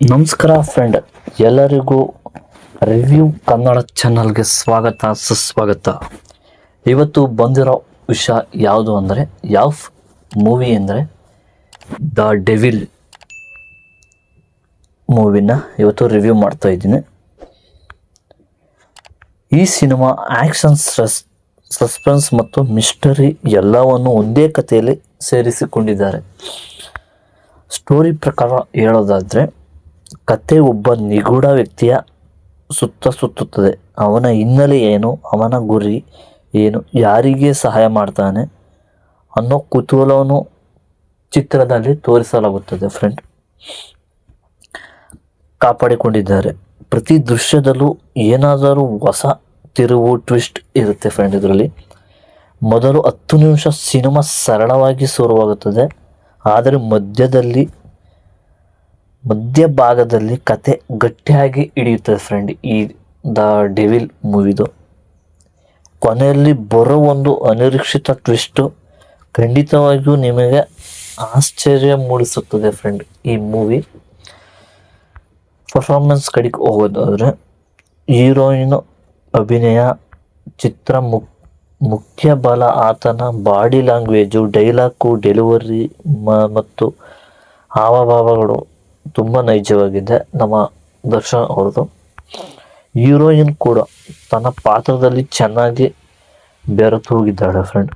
ನಮಸ್ಕಾರ ಫ್ರೆಂಡ್, ಎಲ್ಲರಿಗೂ ರಿವ್ಯೂ ಕನ್ನಡ ಚಾನಲ್ಗೆ ಸ್ವಾಗತ ಸುಸ್ವಾಗತ. ಇವತ್ತು ಬಂದಿರೋ ವಿಷಯ ಯಾವುದು ಅಂದರೆ ಯಾವ ಮೂವಿ ಅಂದರೆ ದ ಡೆವಿಲ್ ಮೂವಿನ ಇವತ್ತು ರಿವ್ಯೂ ಮಾಡ್ತಾ ಇದ್ದೀನಿ. ಈ ಸಿನಿಮಾ ಆ್ಯಕ್ಷನ್, ಸಸ್ಪೆನ್ಸ್ ಮತ್ತು ಮಿಸ್ಟರಿ ಎಲ್ಲವನ್ನು ಒಂದೇ ಕಥೆಯಲ್ಲಿ ಸೇರಿಸಿಕೊಂಡಿದ್ದಾರೆ. ಸ್ಟೋರಿ ಪ್ರಕಾರ ಹೇಳೋದಾದರೆ ಕತೆ ಒಬ್ಬ ನಿಗೂಢ ವ್ಯಕ್ತಿಯ ಸುತ್ತುತ್ತದೆ. ಅವನ ಹಿನ್ನೆಲೆ ಏನು, ಅವನ ಗುರಿ ಏನು, ಯಾರಿಗೆ ಸಹಾಯ ಮಾಡ್ತಾನೆ ಅನ್ನೋ ಕುತೂಹಲವನ್ನು ಚಿತ್ರದಲ್ಲಿ ತೋರಿಸಲಾಗುತ್ತದೆ. ಫ್ರೆಂಡ್ ಕಾಪಾಡಿಕೊಂಡಿದ್ದಾರೆ. ಪ್ರತಿ ದೃಶ್ಯದಲ್ಲೂ ಏನಾದರೂ ಹೊಸ ತಿರುವು, ಟ್ವಿಸ್ಟ್ ಇರುತ್ತೆ. ಫ್ರೆಂಡ್ ಇದರಲ್ಲಿ ಮೊದಲು 10 ನಿಮಿಷ ಸಿನಿಮಾ ಸರಳವಾಗಿ ಶುರುವಾಗುತ್ತದೆ, ಆದರೆ ಮಧ್ಯಭಾಗದಲ್ಲಿ ಕತೆ ಗಟ್ಟಿಯಾಗಿ ಹಿಡಿಯುತ್ತದೆ. ಫ್ರೆಂಡ್ ಈ ದ ಡೆವಿಲ್ ಮೂವಿದು ಕೊನೆಯಲ್ಲಿ ಬರೋ ಒಂದು ಅನಿರೀಕ್ಷಿತ ಟ್ವಿಸ್ಟು ಖಂಡಿತವಾಗಿಯೂ ನಿಮಗೆ ಆಶ್ಚರ್ಯ ಮೂಡಿಸುತ್ತದೆ. ಫ್ರೆಂಡ್ ಈ ಮೂವಿ ಪರ್ಫಾರ್ಮೆನ್ಸ್ ಕಡೆಗೆ ಹೋಗೋದಾದರೆ ಹೀರೋಯಿನ್ ಅಭಿನಯ, ಚಿತ್ರ ಮುಖ್ಯ ಬಲ ಆತನ ಬಾಡಿ ಲ್ಯಾಂಗ್ವೇಜು, ಡೈಲಾಗು, ಡೆಲಿವರಿ ಮತ್ತು ಹಾವಭಾವಗಳು ತುಂಬ ನೈಜವಾಗಿದೆ. ನಮ್ಮ ದರ್ಶನ್ ಅವ್ರದ್ದು. ಹೀರೋಯಿನ್ ಕೂಡ ತನ್ನ ಪಾತ್ರದಲ್ಲಿ ಚೆನ್ನಾಗಿ ಬೆರೆತು ಹೋಗಿದ್ದಾಳೆ. ಫ್ರೆಂಡ್